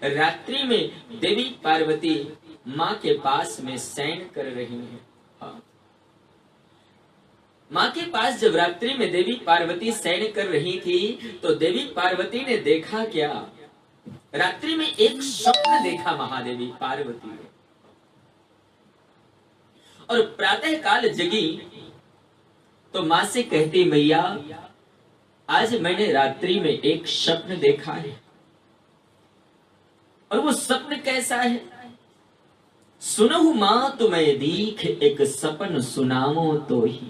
रात्रि में देवी पार्वती माँ के पास में शयन कर रही हैं। हाँ। माँ के पास जब रात्रि में देवी पार्वती शयन कर रही थी तो देवी पार्वती ने देखा क्या? रात्रि में एक स्वप्न देखा महादेवी पार्वती ने, और प्रातः काल जगी तो माँ से कहती, मैया आज मैंने रात्रि में एक स्वप्न देखा है। और वो स्वप्न कैसा है? सुनहु माँ तुम्हें दीख एक सपन सुनाओ तो ही।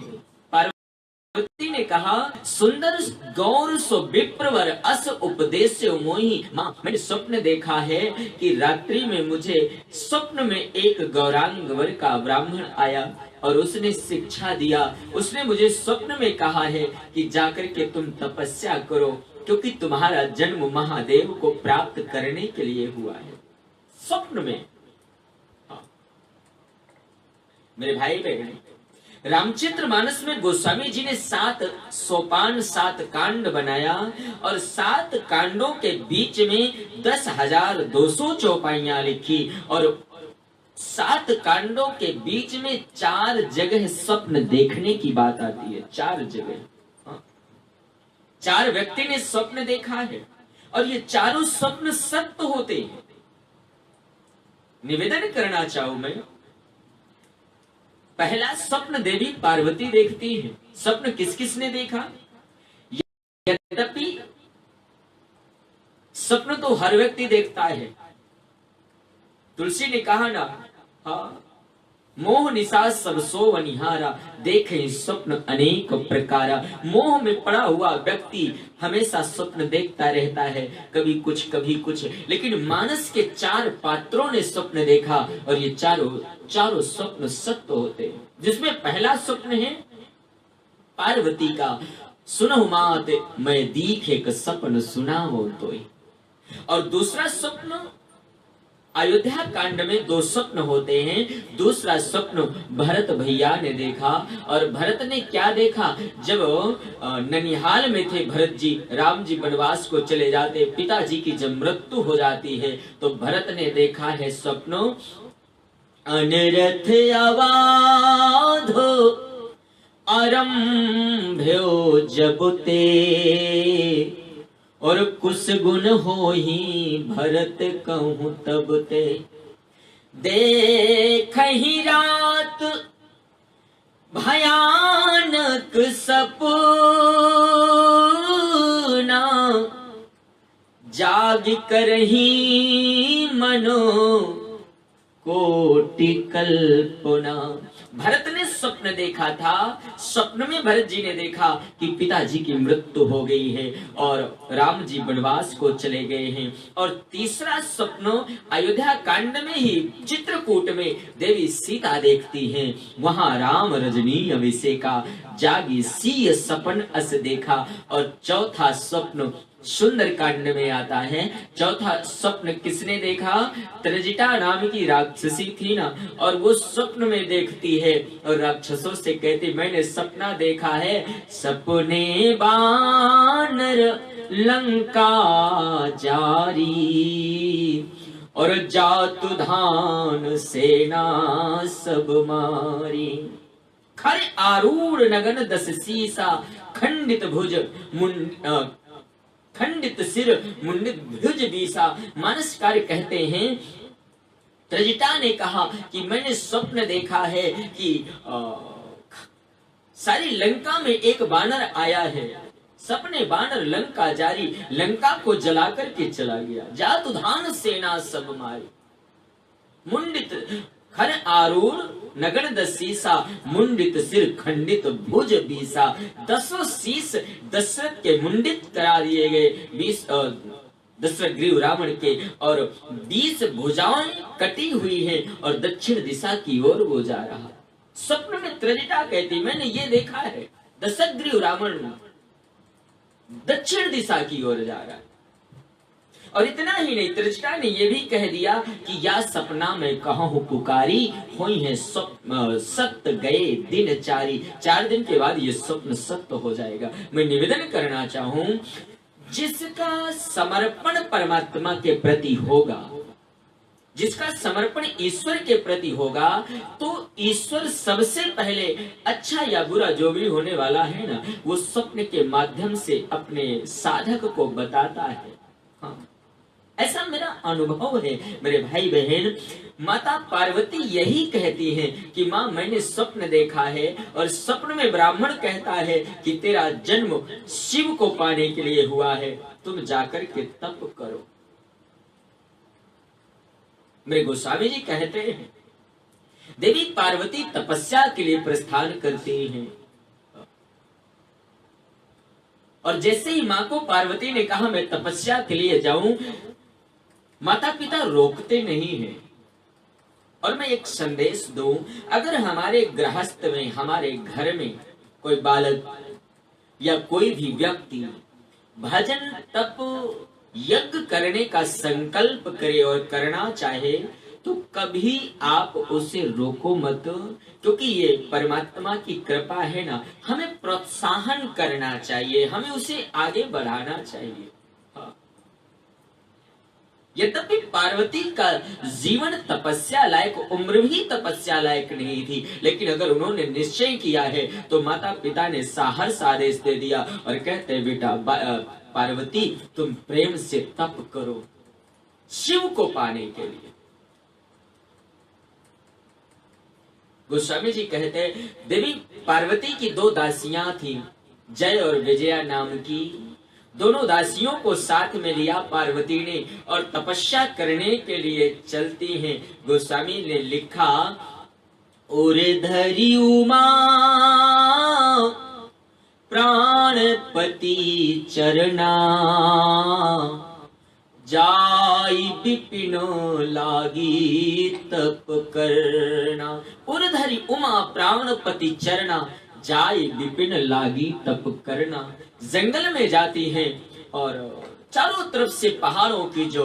पार्वती ने कहा, सुंदर गौर सो विप्रवर अस उपदेश मोही। माँ मैंने स्वप्न देखा है कि रात्रि में मुझे स्वप्न में एक गौरांग वर का ब्राह्मण आया और उसने शिक्षा दिया। उसने मुझे स्वप्न में कहा है कि जाकर के तुम तपस्या करो, क्योंकि तुम्हारा जन्म महादेव को प्राप्त करने के लिए हुआ है। स्वप्न में। हाँ। मेरे भाई बहन, रामचरितमानस में गोस्वामी जी ने 7 सोपान 7 कांड बनाया और 7 कांडों के बीच में 10,200 चौपाइयां लिखी और 7 कांडों के बीच में 4 जगह स्वप्न देखने की बात आती है। 4 जगह। हाँ। 4 व्यक्ति ने स्वप्न देखा है और ये चारों स्वप्न सत्य होते हैं। निवेदन करना चाहूं मैं, पहला स्वप्न देवी पार्वती देखती है। स्वप्न किस किस ने देखा? यद्यपि स्वप्न तो हर व्यक्ति देखता है। तुलसी ने कहा ना, हाँ, मोह निशा सब सो वनिहारा, देखे स्वप्न अनेक प्रकारा। मोह में पड़ा हुआ व्यक्ति हमेशा स्वप्न देखता रहता है, कभी कुछ। लेकिन मानस के 4 पात्रों ने स्वप्न देखा और ये चारों स्वप्न सत्य होते हैं। जिसमें पहला स्वप्न है पार्वती का, सुनहु मात मैं दीख एक सपन सुनाओ तोई। और दूसरा स्वप्न अयोध्या कांड में 2 स्वप्न होते हैं। दूसरा स्वप्न भरत भैया ने देखा। और भरत ने क्या देखा? जब ननिहाल में थे भरत जी, राम जी वनवास को चले जाते, पिताजी की जब मृत्यु हो जाती है तो भरत ने देखा है स्वप्न, अनरथ अवाधो आरंभ्यो जब ते, और कुछ गुण हो ही भरत कहूं तब ते। देखहि रात भयानक सपना, जाग करही मनो कोटि कल्पना। भरत ने स्वप्न देखा था। स्वप्न में भरत जी ने देखा कि पिताजी की मृत्यु हो गई है और राम जी वनवास को चले गए हैं। और तीसरा स्वप्न अयोध्या कांड में ही चित्रकूट में देवी सीता देखती हैं, वहां राम रजनी अभिषेका, जागी सीय सपन अस देखा। और चौथा स्वप्न सुंदर कांड में आता है। चौथा स्वप्न किसने देखा? त्रजिटा नाम की राक्षसी थी ना, और वो स्वप्न में देखती है और राक्षसों से कहती, मैंने सपना देखा है, सपने बानर लंका जारी, और जातु धान सेना सब मारी। खर आरूढ़ नगन 10 सीसा, खंडित भुज खंडित सिर मुंडित भुज बीसा। मानसकार कहते हैं, त्रजिटा ने कहा कि मैंने स्वप्न देखा है कि सारी लंका में एक बानर आया है। सपने बानर लंका जारी, लंका को जला करके चला गया। जातुधान सेना सब मारी। मुंडित खर आरूढ़ नगन 10 सीसा, मुंडित सिर खंडित भुज बीसा। 10 शीश दशरथ के मुंडित करा दिए गए, 20 दशरथ ग्रीव रावण के, और 20 भुजाएं कटी हुई हैं और दक्षिण दिशा की ओर वो जा रहा। स्वप्न में त्रजिटा कहती, मैंने ये देखा है, दशरथ ग्रीव रावण दक्षिण दिशा की ओर जा रहा है। और इतना ही नहीं, त्रजिटा ने यह भी कह दिया कि या सपना में कहूं पुकारी, हुई है सत्य गए दिन 4 दिन के बाद ये स्वप्न सत्य हो जाएगा। मैं निवेदन करना चाहूं, जिसका समर्पण परमात्मा के प्रति होगा, जिसका समर्पण ईश्वर के प्रति होगा, तो ईश्वर सबसे पहले अच्छा या बुरा जो भी होने वाला है ना, वो स्वप्न के माध्यम से अपने साधक को बताता है। हाँ, ऐसा मेरा अनुभव है मेरे भाई बहन। माता पार्वती यही कहती हैं कि माँ मैंने स्वप्न देखा है, और स्वप्न में ब्राह्मण कहता है कि तेरा जन्म शिव को पाने के लिए हुआ है, तुम जाकर के तप करो। मेरे गोस्वामी जी कहते हैं देवी पार्वती तपस्या के लिए प्रस्थान करती हैं, और जैसे ही माँ को पार्वती ने कहा मैं तपस्या के लिए जाऊं, माता पिता रोकते नहीं हैं। और मैं एक संदेश दूं, अगर हमारे गृहस्थ में, हमारे घर में कोई बालक या कोई भी व्यक्ति भजन तप यज्ञ करने का संकल्प करे और करना चाहे, तो कभी आप उसे रोको मत, क्योंकि ये परमात्मा की कृपा है ना, हमें प्रोत्साहन करना चाहिए, हमें उसे आगे बढ़ाना चाहिए। यद्यपि पार्वती का जीवन तपस्या लायक, उम्र भी तपस्या लायक नहीं थी, लेकिन अगर उन्होंने निश्चय किया है तो माता पिता ने साहस आदेश दे दिया और कहते बेटा पार्वती तुम प्रेम से तप करो शिव को पाने के लिए। गोस्वामी जी कहते देवी पार्वती की दो दासियां थी, जय और विजया नाम की। दोनों दासियों को साथ में लिया पार्वती ने और तपस्या करने के लिए चलती हैं। गोस्वामी ने लिखा, उरे धरी उमा प्राणपति चरना, जाई विपिन लागी तप करना। उर्धरी उमा प्राणपति चरना, जाय विपिन लागी तप करना। जंगल में जाती हैं और चारों तरफ से पहाड़ों की जो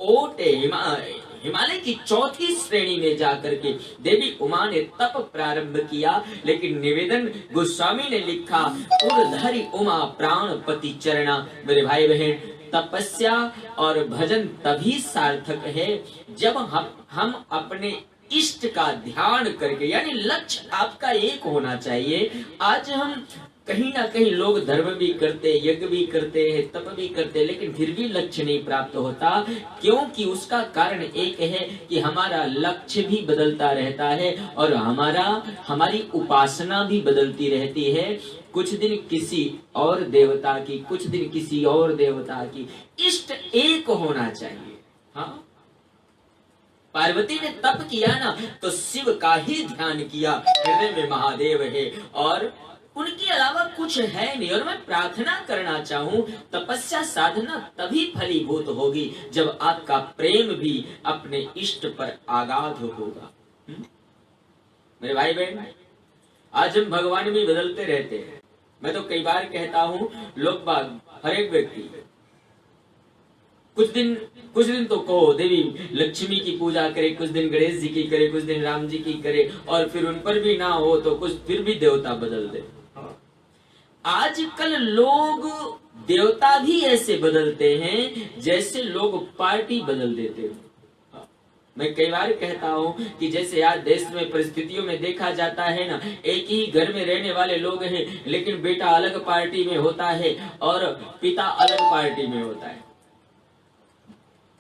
ओट हिमालय की चौथी श्रेणी में जाकर के देवी उमा ने तप प्रारंभ किया। लेकिन निवेदन गोस्वामी ने लिखा, उर्धरी उमा प्राणपति चरणा। मेरे भाई बहन, तपस्या और भजन तभी सार्थक है जब हम अपने इष्ट का ध्यान करके, यानी लक्ष्य आपका एक होना चाहिए। आज हम कहीं ना कहीं लोग धर्म भी करते, यज्ञ भी करते हैं, तप भी करते, लेकिन फिर भी लक्ष्य नहीं प्राप्त होता। क्योंकि उसका कारण एक है कि हमारा लक्ष्य भी बदलता रहता है और हमारी उपासना भी बदलती रहती है। कुछ दिन किसी और देवता की, कुछ दिन किसी और देवता की, इष्ट एक होना चाहिए। हाँ, पार्वती ने तप किया ना, तो शिव का ही ध्यान किया, हृदय में महादेव है और उनके अलावा कुछ है नहीं। और मैं प्रार्थना करना चाहूं, तपस्या साधना तभी फलीभूत होगी जब आपका प्रेम भी अपने इष्ट पर आगाध होगा। मेरे भाई बहन, आज हम भगवान भी बदलते रहते हैं। मैं तो कई बार कहता हूं, लोग बाग, हर एक व्यक्ति कुछ दिन तो कहो देवी लक्ष्मी की पूजा करे, कुछ दिन गणेश जी की करे, कुछ दिन राम जी की करे, और फिर उन पर भी ना हो तो कुछ फिर भी देवता बदल दे। आजकल लोग देवता भी ऐसे बदलते हैं जैसे लोग पार्टी बदल देते हैं। मैं कई बार कहता हूं कि जैसे आज देश में परिस्थितियों में देखा जाता है ना, एक ही घर में रहने वाले लोग हैं, लेकिन बेटा अलग पार्टी में होता है और पिता अलग पार्टी में होता है।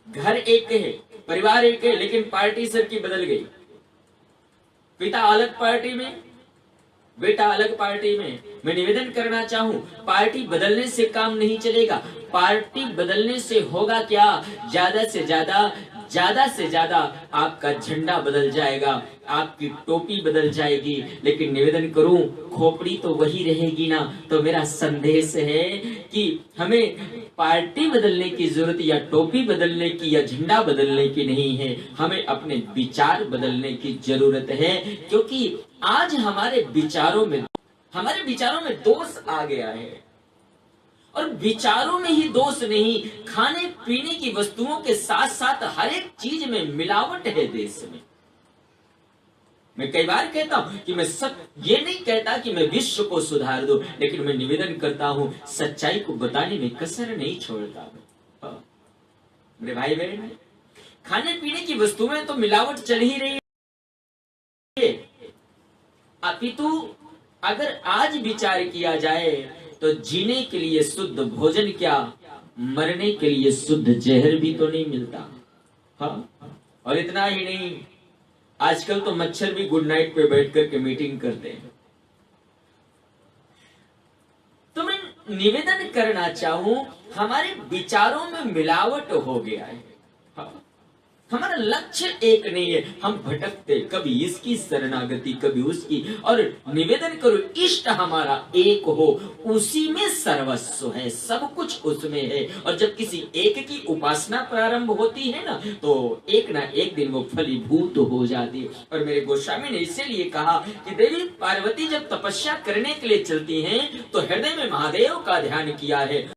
घर एक है, परिवार एक है, लेकिन पार्टी सबकी बदल गई। पिता अलग पार्टी में, बेटा अलग पार्टी में। मैं निवेदन करना चाहूं, पार्टी बदलने से काम नहीं चलेगा। पार्टी बदलने से होगा क्या, ज्यादा से ज्यादा आपका झंडा बदल जाएगा, आपकी टोपी बदल जाएगी, लेकिन निवेदन करूं खोपड़ी तो वही रहेगी ना। तो मेरा संदेश है कि हमें पार्टी बदलने की जरूरत या टोपी बदलने की या झंडा बदलने की नहीं है, हमें अपने विचार बदलने की जरूरत है। क्योंकि आज हमारे विचारों में दोष आ गया है। और विचारों में ही दोष नहीं, खाने पीने की वस्तुओं के साथ साथ हर एक चीज में मिलावट है देश में। मैं कई बार कहता हूं कि मैं ये नहीं कहता कि मैं विश्व को सुधार दूं, लेकिन मैं निवेदन करता हूं सच्चाई को बताने में कसर नहीं छोड़ता। मेरे भाई बहन, खाने पीने की वस्तुएं तो मिलावट चल ही रही है, अपितु अगर आज विचार किया जाए तो जीने के लिए शुद्ध भोजन क्या, मरने के लिए शुद्ध जहर भी तो नहीं मिलता। हाँ, और इतना ही नहीं, आजकल तो मच्छर भी गुड नाइट पे बैठ करके मीटिंग करते हैं। तो मैं निवेदन करना चाहूं, हमारे विचारों में मिलावट हो गया है। हाँ, हमारा लक्ष्य एक नहीं है, हम भटकते, कभी इसकी शरणागति कभी उसकी। और निवेदन करो इष्ट हमारा एक हो, उसी में सर्वस्व है, सब कुछ उसमें है। और जब किसी एक की उपासना प्रारंभ होती है ना, तो एक ना एक दिन वो फलीभूत हो जाती है। और मेरे गोस्वामी ने इसीलिए कहा कि देवी पार्वती जब तपस्या करने के लिए चलती हैं तो हृदय में महादेव का ध्यान किया है।